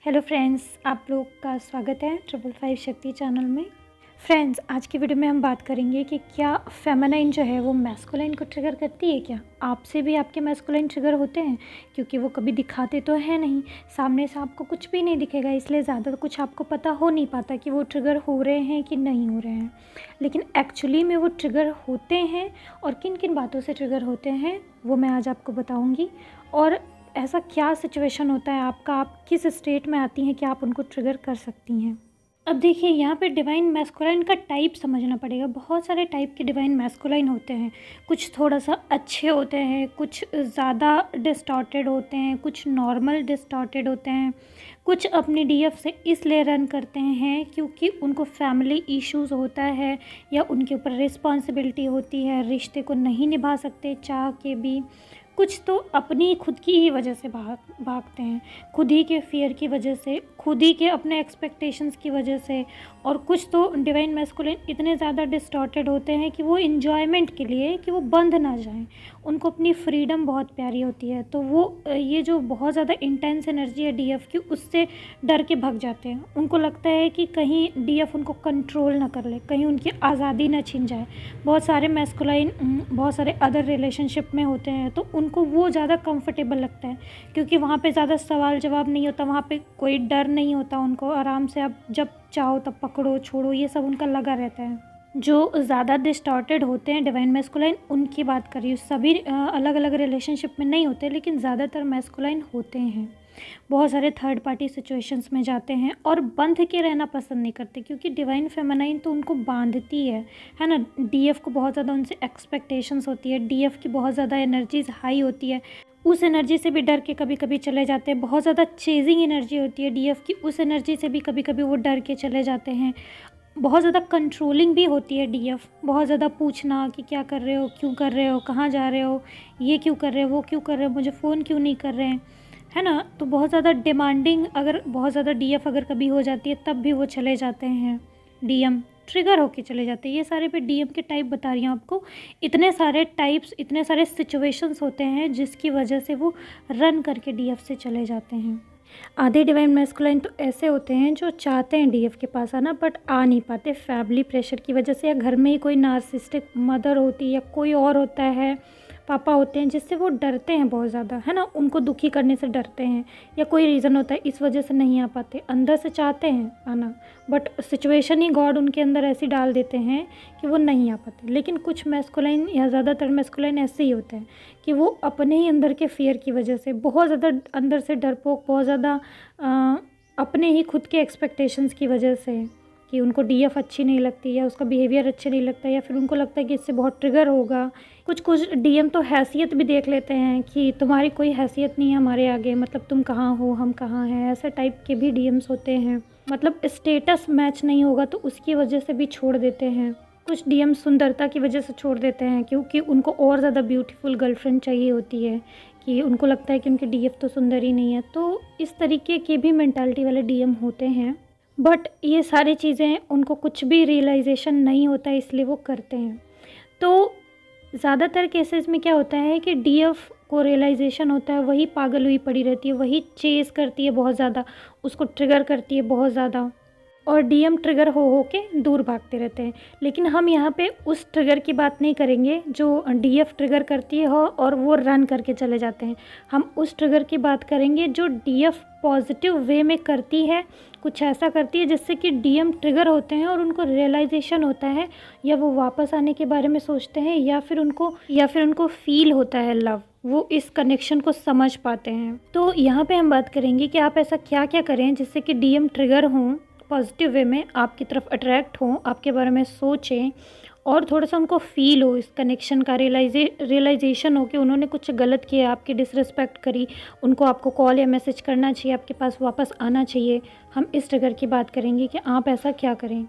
Hello friends, आप लोग का स्वागत है 555 शक्ति चैनल में। फ्रेंड्स, आज की वीडियो में हम बात करेंगे कि क्या फेमिनाइन जो है वो मैस्कुलाइन को ट्रिगर करती है। क्या आपसे भी आपके मैस्कुलाइन ट्रिगर होते हैं? क्योंकि वो कभी दिखाते तो है नहीं, सामने से आपको कुछ भी नहीं दिखेगा, इसलिए ज़्यादा कुछ आपको पता हो नहीं पाता कि वो ट्रिगर हो रहे हैं कि नहीं हो रहे हैं। लेकिन एक्चुअली में वो ट्रिगर होते हैं, और किन किन बातों से ट्रिगर होते हैं वो मैं आज आपको बताऊँगी। और ऐसा क्या सिचुएशन होता है आपका, आप किस स्टेट में आती हैं कि आप उनको ट्रिगर कर सकती हैं। अब देखिए, यहाँ पे डिवाइन मैस्कुलाइन का टाइप समझना पड़ेगा। बहुत सारे टाइप के डिवाइन मैस्कुलाइन होते हैं। कुछ थोड़ा सा अच्छे होते हैं, कुछ ज़्यादा डिस्टॉर्टेड होते हैं, कुछ नॉर्मल डिस्टॉर्टेड होते हैं, कुछ अपनी डीएफ से इसलिए रन करते हैं क्योंकि उनको फैमिली इश्यूज़ होता है या उनके ऊपर रिस्पॉन्सिबिलिटी होती है, रिश्ते को नहीं निभा सकते चाह के भी। कुछ तो अपनी खुद की ही वजह से भागते हैं, खुद ही के फियर की वजह से, खुद ही के अपने एक्सपेक्टेशंस की वजह से। और कुछ तो डिवाइन मैस्कुलिन इतने ज़्यादा डिस्टॉर्टेड होते हैं कि वो इन्जॉयमेंट के लिए, कि वो बंध ना जाएं, उनको अपनी फ्रीडम बहुत प्यारी होती है, तो वो ये जो बहुत ज़्यादा इंटेंस एनर्जी है डीएफ की, उससे डर के भाग जाते हैं। उनको लगता है कि कहीं डीएफ उनको कंट्रोल ना कर ले, कहीं उनकी आज़ादी ना छीन जाए। बहुत सारे मैस्कुलाइन बहुत सारे अदर रिलेशनशिप में होते हैं, तो उनको वो ज़्यादा कंफर्टेबल लगता है क्योंकि वहाँ पे ज़्यादा सवाल जवाब नहीं होता, वहाँ पे कोई डर नहीं होता। उनको आराम से आप जब चाहो तब पकड़ो छोड़ो, ये सब उनका लगा रहता है। जो ज़्यादा डिस्टॉर्टेड होते हैं डिवाइन मैस्कुलाइन, उनकी बात कर रही हूँ। सभी अलग अलग रिलेशनशिप में नहीं होते, लेकिन ज़्यादातर मैस्कुलाइन होते हैं। बहुत सारे थर्ड पार्टी सिचुएशंस में जाते हैं और बंध के रहना पसंद नहीं करते, क्योंकि डिवाइन फेमिनाइन तो उनको बांधती है ना। डीएफ को बहुत ज़्यादा उनसे एक्सपेक्टेशंस होती है, डीएफ की बहुत ज़्यादा एनर्जीज हाई होती है, उस एनर्जी से भी डर के कभी कभी चले जाते हैं। बहुत ज़्यादा चेजिंग एनर्जी होती है डीएफ की, उस एनर्जी से भी कभी कभी वो डर के चले जाते हैं। बहुत ज़्यादा कंट्रोलिंग भी होती है डीएफ, बहुत ज़्यादा पूछना कि क्या कर रहे हो, क्यों कर रहे हो, कहाँ जा रहे हो, ये क्यों कर रहे हो, वो क्यों कर रहे हो, मुझे फ़ोन क्यों नहीं कर रहे हैं, है ना। तो बहुत ज़्यादा डिमांडिंग, अगर बहुत ज़्यादा डीएफ अगर कभी हो जाती है तब भी वो चले जाते हैं, डीएम ट्रिगर होके चले जाते हैं। ये सारे पे डीएम के टाइप बता रही हूँ आपको। इतने सारे टाइप्स, इतने सारे सिचुएशंस होते हैं जिसकी वजह से वो रन करके डीएफ से चले जाते हैं। आधे डिवाइन मैस्कुलाइन तो ऐसे होते हैं जो चाहते हैं डीएफ के पास आना, बट आ नहीं पाते फैमिली प्रेशर की वजह से, या घर में ही कोई नार्सिसिस्टिक मदर होती है या कोई और होता है, पापा होते हैं, जिससे वो डरते हैं बहुत ज़्यादा, है ना। उनको दुखी करने से डरते हैं, या कोई रीज़न होता है, इस वजह से नहीं आ पाते। अंदर से चाहते हैं आना, बट सिचुएशन ही गॉड उनके अंदर ऐसी डाल देते हैं कि वो नहीं आ पाते। लेकिन कुछ मैस्कुलाइन या ज़्यादातर मैस्कुलाइन ऐसे ही होते हैं कि वो अपने ही अंदर के फियर की वजह से, बहुत ज़्यादा अंदर से डरपोक, बहुत ज़्यादा अपने ही खुद के एक्सपेक्टेशंस की वजह से, कि उनको डीएफ अच्छी नहीं लगती या उसका बिहेवियर अच्छा नहीं लगता, या फिर उनको लगता है कि इससे बहुत ट्रिगर होगा। कुछ डीएम तो हैसियत भी देख लेते हैं कि तुम्हारी कोई हैसियत नहीं है हमारे आगे, मतलब तुम कहाँ हो, हम कहाँ हैं, ऐसे टाइप के भी डीएम्स होते हैं। मतलब स्टेटस मैच नहीं होगा तो उसकी वजह से भी छोड़ देते हैं। कुछ डीएम सुंदरता की वजह से छोड़ देते हैं, क्योंकि उनको और ज़्यादा ब्यूटीफुल गर्लफ्रेंड चाहिए होती है, कि उनको लगता है कि उनकी डीएफ तो सुंदर ही नहीं है। तो इस तरीके की भी मेंटालिटी वाले डीएम होते हैं, बट ये सारी चीज़ें उनको कुछ भी रियलाइजेशन नहीं होता है, इसलिए वो करते हैं। तो ज़्यादातर केसेस में क्या होता है कि डीएफ को रियलाइजेशन होता है, वही पागल हुई पड़ी रहती है, वही चेज़ करती है बहुत ज़्यादा, उसको ट्रिगर करती है बहुत ज़्यादा, और डीएम ट्रिगर हो के दूर भागते रहते हैं। लेकिन हम यहाँ पे उस ट्रिगर की बात नहीं करेंगे जो डीएफ ट्रिगर करती है और वो रन करके चले जाते हैं। हम उस ट्रिगर की बात करेंगे जो डीएफ पॉजिटिव वे में करती है, कुछ ऐसा करती है जिससे कि डीएम ट्रिगर होते हैं और उनको रियलाइजेशन होता है, या वो वापस आने के बारे में सोचते हैं, या फिर उनको फील होता है लव, वो इस कनेक्शन को समझ पाते हैं। तो यहाँ पे हम बात करेंगे कि आप ऐसा क्या क्या करें जिससे कि डीएम ट्रिगर हों, पॉजिटिव वे में आपकी तरफ अट्रैक्ट हों, आपके बारे में सोचें, और थोड़ा सा उनको फील हो इस कनेक्शन का, रियलाइजेशन हो कि उन्होंने कुछ गलत किया, आपकी डिसरिस्पेक्ट करी, उनको आपको कॉल या मैसेज करना चाहिए, आपके पास वापस आना चाहिए। हम इस ट्रिगर की बात करेंगे कि आप ऐसा क्या करें।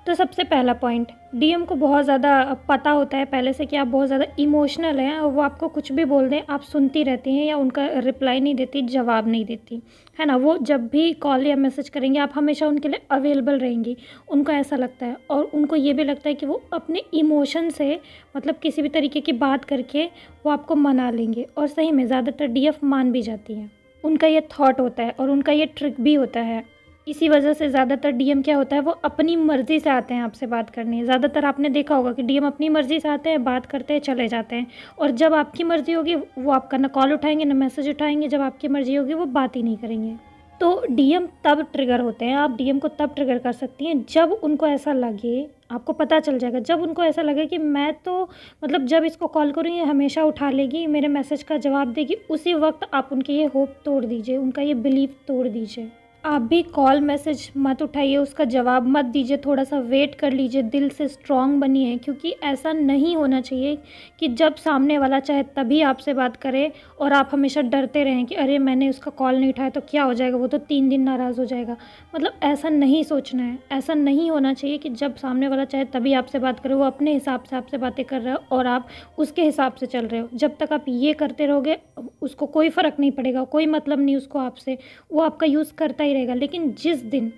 तो सबसे पहला पॉइंट, डीएम को बहुत ज़्यादा पता होता है पहले से कि आप बहुत ज़्यादा इमोशनल हैं, और वो आपको कुछ भी बोल दें आप सुनती रहती हैं, या उनका रिप्लाई नहीं देती, जवाब नहीं देती, है ना। वो जब भी कॉल या मैसेज करेंगे आप हमेशा उनके लिए अवेलेबल रहेंगी, उनको ऐसा लगता है। और उनको ये भी लगता है कि वो अपने इमोशन से, मतलब किसी भी तरीके की बात करके वो आपको मना लेंगे, और सही में ज़्यादातर डीएफ मान भी जाती हैं। उनका ये थॉट होता है और उनका ये ट्रिक भी होता है। इसी वजह से ज़्यादातर डीएम क्या होता है, वो अपनी मर्ज़ी से आते हैं आपसे बात करने। ज़्यादातर आपने देखा होगा कि डीएम अपनी मर्ज़ी से आते हैं, बात करते हैं, चले जाते हैं। और जब आपकी मर्ज़ी होगी वो आपका ना कॉल उठाएंगे ना मैसेज उठाएंगे, जब आपकी मर्ज़ी होगी वो बात ही नहीं करेंगे। तो डीएम तब ट्रिगर होते हैं, आप डीएम को तब ट्रिगर कर सकती हैं जब उनको ऐसा लगे, आपको पता चल जाएगा, जब उनको ऐसा लगे कि मैं तो मतलब जब इसको कॉल करूँ ये हमेशा उठा लेगी, मेरे मैसेज का जवाब देगी, उसी वक्त आप उनकी ये होप तोड़ दीजिए, उनका ये बिलीव तोड़ दीजिए। आप भी कॉल मैसेज मत उठाइए, उसका जवाब मत दीजिए, थोड़ा सा वेट कर लीजिए, दिल से स्ट्रॉन्ग बनिए, क्योंकि ऐसा नहीं होना चाहिए कि जब सामने वाला चाहे तभी आपसे बात करे और आप हमेशा डरते रहें कि अरे मैंने उसका कॉल नहीं उठाया तो क्या हो जाएगा, वो तो 3 दिन नाराज़ हो जाएगा। मतलब ऐसा नहीं सोचना है, ऐसा नहीं होना चाहिए कि जब सामने वाला चाहे तभी आपसे बात करे, वो अपने हिसाब से आपसे बातें कर रहा है और आप उसके हिसाब से चल रहे हो। जब तक आप ये करते रहोगे उसको कोई फ़र्क नहीं पड़ेगा, कोई मतलब नहीं उसको आपसे, वो आपका यूज़ करता ही रहेगा। लेकिन जिस दिन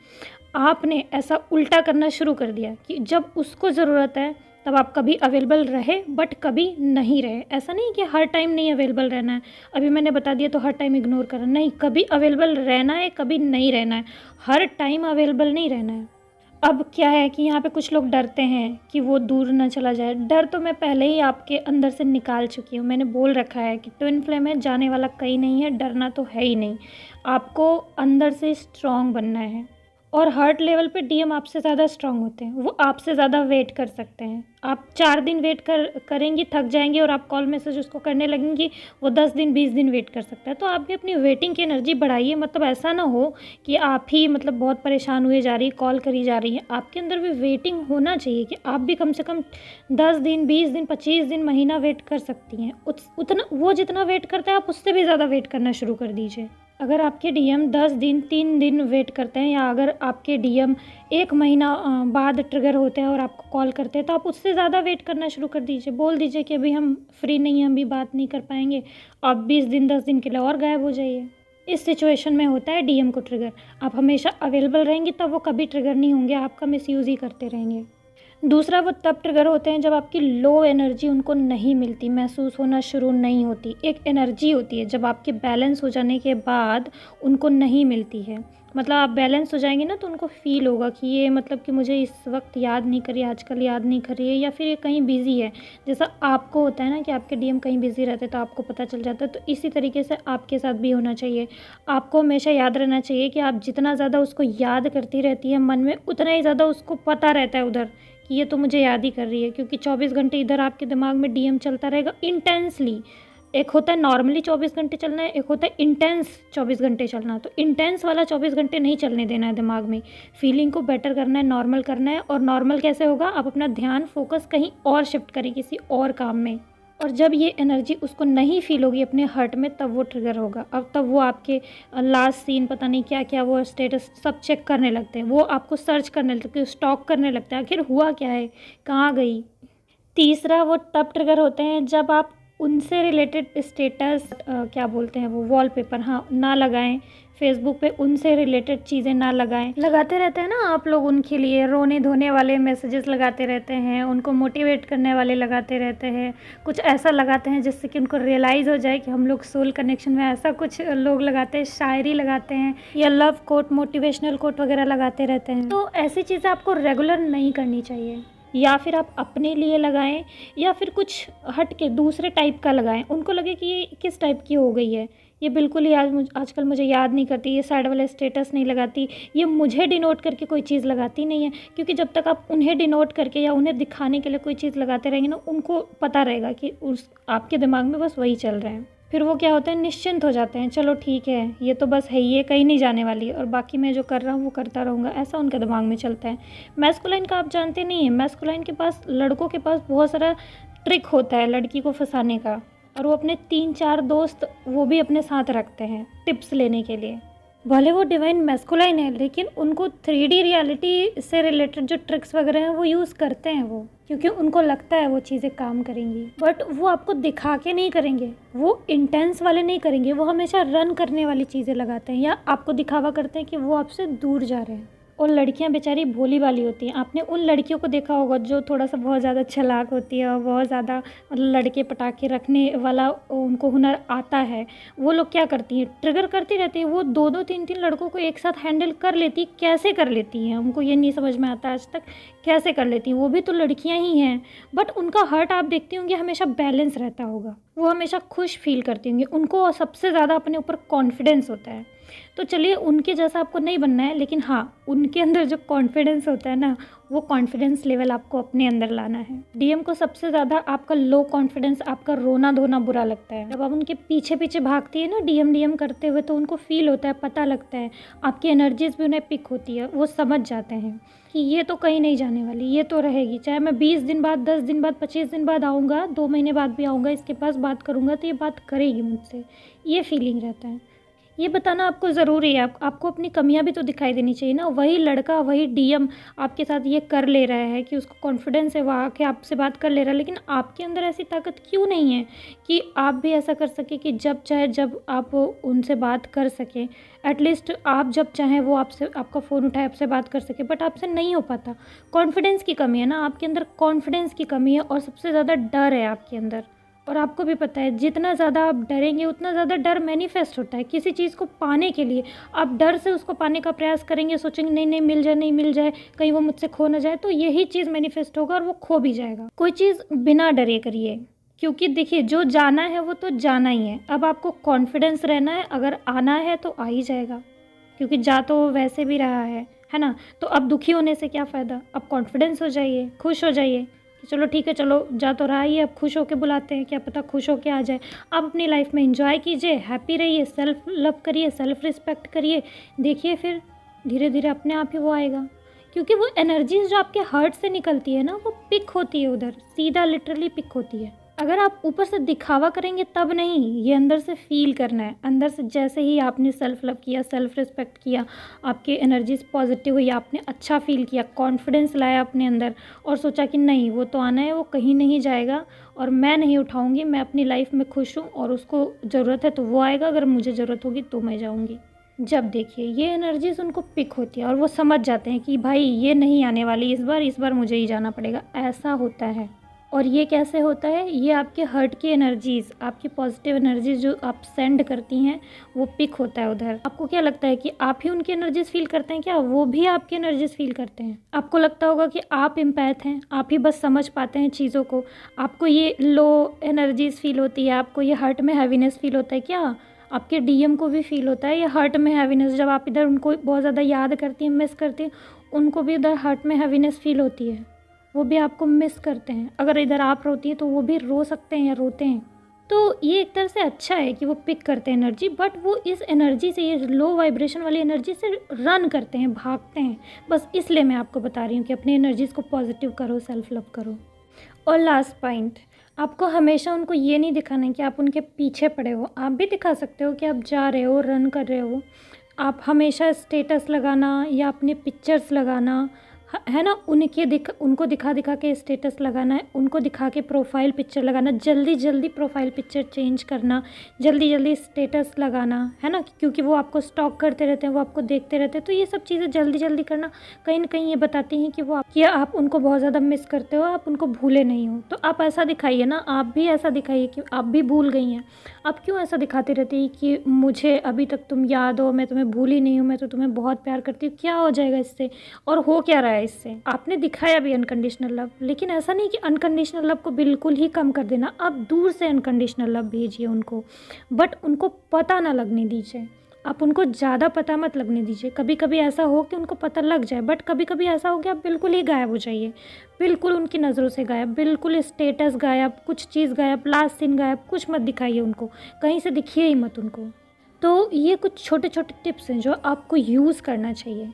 आपने ऐसा उल्टा करना शुरू कर दिया कि जब उसको ज़रूरत है तब आप कभी अवेलेबल रहे बट कभी नहीं रहे, ऐसा नहीं कि हर टाइम नहीं अवेलेबल रहना है, अभी मैंने बता दिया तो हर टाइम इग्नोर करना नहीं, कभी अवेलेबल रहना है, कभी नहीं रहना है, हर टाइम अवेलेबल नहीं रहना है। अब क्या है कि यहाँ पे कुछ लोग डरते हैं कि वो दूर ना चला जाए। डर तो मैं पहले ही आपके अंदर से निकाल चुकी हूँ, मैंने बोल रखा है कि ट्विन फ्लेम है, जाने वाला कहीं नहीं है, डरना तो है ही नहीं। आपको अंदर से स्ट्रॉन्ग बनना है और हार्ट लेवल पे डीएम आपसे ज़्यादा स्ट्रांग होते हैं, वो आपसे ज़्यादा वेट कर सकते हैं। आप 4 दिन वेट करेंगी, थक जाएंगे और आप कॉल मैसेज उसको करने लगेंगी, वो 10 दिन 20 दिन वेट कर सकता है। तो आप भी अपनी वेटिंग की एनर्जी बढ़ाइए, मतलब ऐसा ना हो कि आप ही मतलब बहुत परेशान हुए जा रही, कॉल करी जा रही हैं। आपके अंदर भी वेटिंग होना चाहिए कि आप भी कम से कम 10 दिन 20 दिन 25 दिन महीना वेट कर सकती हैं। उतना वो जितना वेट करते हैं आप उससे भी ज़्यादा वेट करना शुरू कर दीजिए। अगर आपके डीएम 10 दिन 3 दिन वेट करते हैं या अगर आपके डीएम 1 महीना बाद ट्रिगर होते हैं और आपको कॉल करते हैं तो आप उससे ज़्यादा वेट करना शुरू कर दीजिए। बोल दीजिए कि अभी हम फ्री नहीं हैं, अभी बात नहीं कर पाएंगे, आप 20 दिन 10 दिन के लिए और गायब हो जाइए। इस सिचुएशन में होता है डीएम को ट्रिगर। आप हमेशा अवेलेबल रहेंगी तब वो कभी ट्रिगर नहीं होंगे, आपका मिसयूज़ ही करते रहेंगे। दूसरा, वो तब ट्रिगर होते हैं जब आपकी लो एनर्जी उनको नहीं मिलती, महसूस होना शुरू नहीं होती। एक एनर्जी होती है जब आपके बैलेंस हो जाने के बाद उनको नहीं मिलती है, मतलब आप बैलेंस हो जाएंगे ना तो उनको फील होगा कि ये मतलब कि मुझे इस वक्त याद नहीं करी, आजकल याद नहीं कर रही है, या फिर ये कहीं बिज़ी है। जैसा आपको होता है ना कि आपके डीएम कहीं बिज़ी रहते हैं तो आपको पता चल जाता है, तो इसी तरीके से आपके साथ भी होना चाहिए। आपको हमेशा याद रहना चाहिए कि आप जितना ज़्यादा उसको याद करती रहती है मन में, उतना ही ज़्यादा उसको पता रहता है उधर कि ये तो मुझे याद ही कर रही है, क्योंकि 24 घंटे इधर आपके दिमाग में डीएम चलता रहेगा इंटेंसली। एक होता है नॉर्मली 24 घंटे चलना है, एक होता है इंटेंस 24 घंटे चलना। तो इंटेंस वाला 24 घंटे नहीं चलने देना है दिमाग में, फीलिंग को बेटर करना है, नॉर्मल करना है। और नॉर्मल कैसे होगा, आप अपना ध्यान फोकस कहीं और शिफ्ट करें, किसी और काम में। और जब ये एनर्जी उसको नहीं फील होगी अपने हार्ट में तब वो ट्रिगर होगा। अब तब वो आपके लास्ट सीन पता नहीं क्या क्या वो स्टेटस सब चेक करने लगते हैं, वो आपको सर्च करने लगते हैं, स्टॉक करने लगते हैं, आखिर हुआ क्या है, कहाँ गई। तीसरा, वो तब ट्रिगर होते हैं जब आप उनसे रिलेटेड स्टेटस क्या बोलते हैं वो वॉलपेपर, हाँ, ना लगाएं फेसबुक पे, उनसे रिलेटेड चीज़ें ना लगाएं। लगाते रहते हैं ना आप लोग उनके लिए रोने धोने वाले मैसेजेस लगाते रहते हैं, उनको मोटिवेट करने वाले लगाते रहते हैं, कुछ ऐसा लगाते हैं जिससे कि उनको रियलाइज़ हो जाए कि हम लोग सोल कनेक्शन में, ऐसा कुछ लोग लगाते हैं, शायरी लगाते हैं या लव कोट मोटिवेशनल कोट वगैरह लगाते रहते हैं। तो ऐसी चीज़ें आपको रेगुलर नहीं करनी चाहिए, या फिर आप अपने लिए लगाएं या फिर कुछ हट के दूसरे टाइप का लगाएं। उनको लगे कि ये किस टाइप की हो गई है, ये बिल्कुल ही आजकल मुझे याद नहीं करती, ये साइड वाले स्टेटस नहीं लगाती, ये मुझे डिनोट करके कोई चीज़ लगाती नहीं है। क्योंकि जब तक आप उन्हें डिनोट करके या उन्हें दिखाने के लिए कोई चीज़ लगाते रहेंगे ना, उनको पता रहेगा कि उस आपके दिमाग में बस वही चल रहा है। फिर वो क्या होता है, निश्चिंत हो जाते हैं, चलो ठीक है ये तो बस है, ये कहीं नहीं जाने वाली और बाकी मैं जो कर रहा हूँ वो करता रहूँगा, ऐसा उनके दिमाग में चलता है। मैस्कुलाइन का आप जानते नहीं हैं, मैस्कुलाइन के पास, लड़कों के पास बहुत सारा ट्रिक होता है लड़की को फंसाने का, और वो अपने 3-4 दोस्त वो भी अपने साथ रखते हैं टिप्स लेने के लिए। भले वो डिवाइन मैस्कुलाइन है लेकिन उनको 3D रियलिटी से रिलेटेड जो ट्रिक्स वगैरह हैं वो यूज़ करते हैं वो, क्योंकि उनको लगता है वो चीज़ें काम करेंगी। बट वो आपको दिखा के नहीं करेंगे, वो इंटेंस वाले नहीं करेंगे, वो हमेशा रन करने वाली चीज़ें लगाते हैं या आपको दिखावा करते हैं कि वो आपसे दूर जा रहे हैं। और लड़कियां बेचारी भोली भाली होती हैं। आपने उन लड़कियों को देखा होगा जो थोड़ा सा बहुत ज़्यादा चालाक होती है और बहुत ज़्यादा मतलब लड़के पटाखे रखने वाला उनको हुनर आता है। वो लोग क्या करती हैं, ट्रिगर करती रहती है। वो दो दो तीन तीन लड़कों को एक साथ हैंडल कर लेती, कैसे कर लेती हैं उनको ये नहीं समझ में आता आज तक, कैसे कर लेती हैं। वो भी तो लड़कियां ही हैं, बट उनका हार्ट आप देखती होंगी हमेशा बैलेंस रहता होगा। वो हमेशा खुश फील करती होंगी, उनको सबसे ज़्यादा अपने ऊपर कॉन्फिडेंस होता है। तो चलिए उनके जैसा आपको नहीं बनना है, लेकिन हाँ उनके अंदर जो कॉन्फिडेंस होता है ना, वो कॉन्फिडेंस लेवल आपको अपने अंदर लाना है। डीएम को सबसे ज़्यादा आपका लो कॉन्फिडेंस, आपका रोना धोना बुरा लगता है। जब आप उनके पीछे पीछे भागती है ना डीएम डीएम करते हुए, तो उनको फील होता है, पता लगता है, आपकी एनर्जीज भी उन्हें पिक होती है। वो समझ जाते हैं कि ये तो कहीं नहीं जाने वाली, ये तो रहेगी। चाहे मैं 20 दिन बाद, 10 दिन बाद, 25 दिन बाद आऊँगा, 2 महीने बाद भी आऊँगा, इसके पास बात करूँगा तो ये बात करेगी मुझसे, ये फीलिंग रहता है। ये बताना आपको ज़रूरी है। आपको अपनी कमियां भी तो दिखाई देनी चाहिए ना। वही लड़का, वही डीएम आपके साथ ये कर ले रहा है कि उसको कॉन्फिडेंस है, वो आके आपसे बात कर ले रहा है, लेकिन आपके अंदर ऐसी ताकत क्यों नहीं है कि आप भी ऐसा कर सके कि जब चाहे जब आप उनसे बात कर सकें। एटलीस्ट आप जब चाहें वो आपसे, आपका फ़ोन उठाए, आपसे बात कर सके, बट आपसे नहीं हो पाता। कॉन्फिडेंस की कमी है ना आपके अंदर, कॉन्फिडेंस की कमी है, और सबसे ज़्यादा डर है आपके अंदर। और आपको भी पता है जितना ज़्यादा आप डरेंगे उतना ज़्यादा डर मैनिफेस्ट होता है। किसी चीज़ को पाने के लिए आप डर से उसको पाने का प्रयास करेंगे, सोचेंगे नहीं नहीं मिल जाए, नहीं मिल जाए, कहीं वो मुझसे खो ना जाए, तो यही चीज़ मैनिफेस्ट होगा और वो खो भी जाएगा। कोई चीज़ बिना डरे करिए, क्योंकि देखिए जो जाना है वो तो जाना ही है। अब आपको कॉन्फिडेंस रहना है, अगर आना है तो आ ही जाएगा, क्योंकि जा तो वैसे भी रहा है ना। तो अब दुखी होने से क्या फ़ायदा, अब कॉन्फिडेंस हो जाइए, खुश हो जाइए कि चलो ठीक है, चलो जा तो रहा ही है, अब खुश होके बुलाते हैं, क्या पता खुश होके आ जाए। आप अपनी लाइफ में एंजॉय कीजिए, हैप्पी रहिए, सेल्फ लव करिए, सेल्फ रिस्पेक्ट करिए। देखिए फिर धीरे धीरे अपने आप ही वो आएगा, क्योंकि वो एनर्जीज जो आपके हार्ट से निकलती है ना, वो पिक होती है उधर, सीधा लिटरली पिक होती है। अगर आप ऊपर से दिखावा करेंगे तब नहीं, ये अंदर से फील करना है। अंदर से जैसे ही आपने सेल्फ लव किया, सेल्फ रिस्पेक्ट किया, आपकी एनर्जीज पॉजिटिव हुई, आपने अच्छा फील किया, कॉन्फिडेंस लाया अपने अंदर और सोचा कि नहीं वो तो आना है, वो कहीं नहीं जाएगा और मैं नहीं उठाऊंगी, मैं अपनी लाइफ में खुश हूँ और उसको ज़रूरत है तो वो आएगा, अगर मुझे ज़रूरत होगी तो मैं जाऊँगी। जब देखिए ये एनर्जीज उनको पिक होती है और वो समझ जाते हैं कि भाई ये नहीं आने वाली इस बार मुझे ही जाना पड़ेगा, ऐसा होता है। और ये कैसे होता है, ये आपके हर्ट की एनर्जीज़, आपकी पॉजिटिव एनर्जीज जो आप सेंड करती हैं वो पिक होता है उधर। आपको क्या लगता है कि आप ही उनकी एनर्जीज फील करते हैं क्या, वो भी आपकी एनर्जीज फील करते हैं? आपको लगता होगा कि आप इम्पैथ हैं, आप ही बस समझ पाते हैं चीज़ों को, आपको ये लो एनर्जीज फील होती है, आपको ये हर्ट में हैवीनेस फील होता है क्या? आपके डीएम को भी फील होता है ये हर्ट में हैवीनेस, जब आप इधर उनको बहुत ज़्यादा याद करती हैं, मिस करती हैं, उनको भी उधर हर्ट में हैवीनेस फील होती है, वो भी आपको मिस करते हैं। अगर इधर आप रोती हैं तो वो भी रो सकते हैं या रोते हैं। तो ये एक तरह से अच्छा है कि वो पिक करते हैं एनर्जी, बट वो इस एनर्जी से, ये लो वाइब्रेशन वाली एनर्जी से रन करते हैं, भागते हैं। बस इसलिए मैं आपको बता रही हूँ कि अपनी एनर्जीज़ को पॉजिटिव करो, सेल्फ लव करो। और लास्ट पॉइंट, आपको हमेशा उनको ये नहीं दिखाना है कि आप उनके पीछे पड़े हो। आप भी दिखा सकते हो कि आप जा रहे हो, रन कर रहे हो। आप हमेशा स्टेटस लगाना या अपने पिक्चर्स लगाना है ना, उनको दिखा दिखा के स्टेटस लगाना है, उनको दिखा के प्रोफाइल पिक्चर लगाना, जल्दी जल्दी प्रोफाइल पिक्चर चेंज करना, जल्दी जल्दी स्टेटस लगाना, है ना, क्योंकि वो आपको स्टॉक करते रहते हैं, वो आपको देखते रहते हैं। तो ये सब चीज़ें जल्दी जल्दी करना कहीं ना कहीं ये बताती हैं कि आप उनको बहुत ज़्यादा मिस करते हो, आप उनको भूले नहीं हो। तो आप ऐसा दिखाइए ना, आप भी ऐसा दिखाइए कि आप भी भूल गई हैं। आप क्यों ऐसा दिखाती रहती है कि मुझे अभी तक तुम याद हो, मैं तुम्हें भूली नहीं हूँ, मैं तो तुम्हें बहुत प्यार करती हूँ। क्या हो जाएगा इससे, और हो क्या रहा है इससे? आपने दिखाया भी अनकंडीशनल लव, लेकिन ऐसा नहीं कि अनकंडीशनल लव को बिल्कुल ही कम कर देना। आप दूर से अनकंडीशनल लव भेजिए उनको, बट उनको पता ना लगने दीजिए। आप उनको ज़्यादा पता मत लगने दीजिए। कभी कभी ऐसा हो कि उनको पता लग जाए, बट कभी कभी ऐसा हो कि आप बिल्कुल ही गायब हो जाइए, बिल्कुल उनकी नज़रों से गायब, बिल्कुल स्टेटस गायब, कुछ चीज़ गायब, लास्ट सीन गायब, कुछ मत दिखाइए उनको, कहीं से दिखिए ही मत उनको। तो ये कुछ छोटे छोटे टिप्स हैं जो आपको यूज़ करना चाहिए।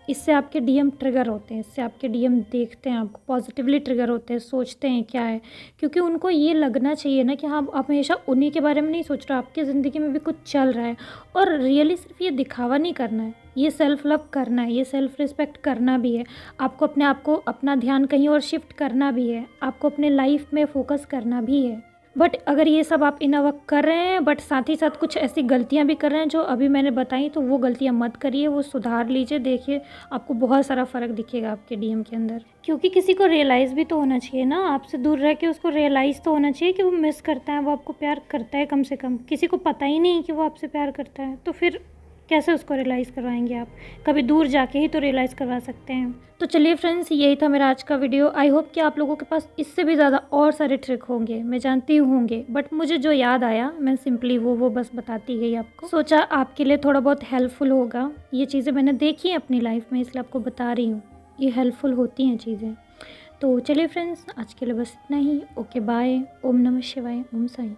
इससे आपके डीएम ट्रिगर होते हैं, इससे आपके डीएम देखते हैं आपको, पॉजिटिवली ट्रिगर होते हैं, सोचते हैं क्या है, क्योंकि उनको ये लगना चाहिए ना कि हाँ आप हमेशा उन्हीं के बारे में नहीं सोच रहे, आपकी ज़िंदगी में भी कुछ चल रहा है। और रियली सिर्फ ये दिखावा नहीं करना है, ये सेल्फ लव करना है, ये सेल्फ रिस्पेक्ट करना भी है। आपको अपने आप को, अपना ध्यान कहीं और शिफ्ट करना भी है, आपको अपने लाइफ में फोकस करना भी है। बट अगर ये सब आप इन वक्त कर रहे हैं बट साथ ही साथ कुछ ऐसी गलतियां भी कर रहे हैं जो अभी मैंने बताई, तो वो गलतियां मत करिए, वो सुधार लीजिए। देखिए आपको बहुत सारा फ़र्क दिखेगा आपके डीएम के अंदर। क्योंकि किसी को रियलाइज़ भी तो होना चाहिए ना, आपसे दूर रह के उसको रियलाइज़ तो होना चाहिए कि वो मिस करता है, वो आपको प्यार करता है। कम से कम किसी को पता ही नहीं कि वो आपसे प्यार करता है, तो फिर कैसे उसको रियलाइज़ करवाएंगे आप? कभी दूर जाके ही तो रियलाइज़ करवा सकते हैं। तो चलिए फ्रेंड्स, यही था मेरा आज का वीडियो। आई होप कि आप लोगों के पास इससे भी ज़्यादा और सारे ट्रिक होंगे, मैं जानती हूँ होंगे, बट मुझे जो याद आया मैं सिंपली वो बस बताती गई आपको। सोचा आपके लिए थोड़ा बहुत हेल्पफुल होगा। ये चीज़ें मैंने देखी हैं अपनी लाइफ में, इसलिए आपको बता रही हूँ। ये हेल्पफुल होती हैं चीज़ें। तो चलिए फ्रेंड्स, आज के लिए बस इतना ही। Okay bye. ओम नमः शिवाय। ओम साईं।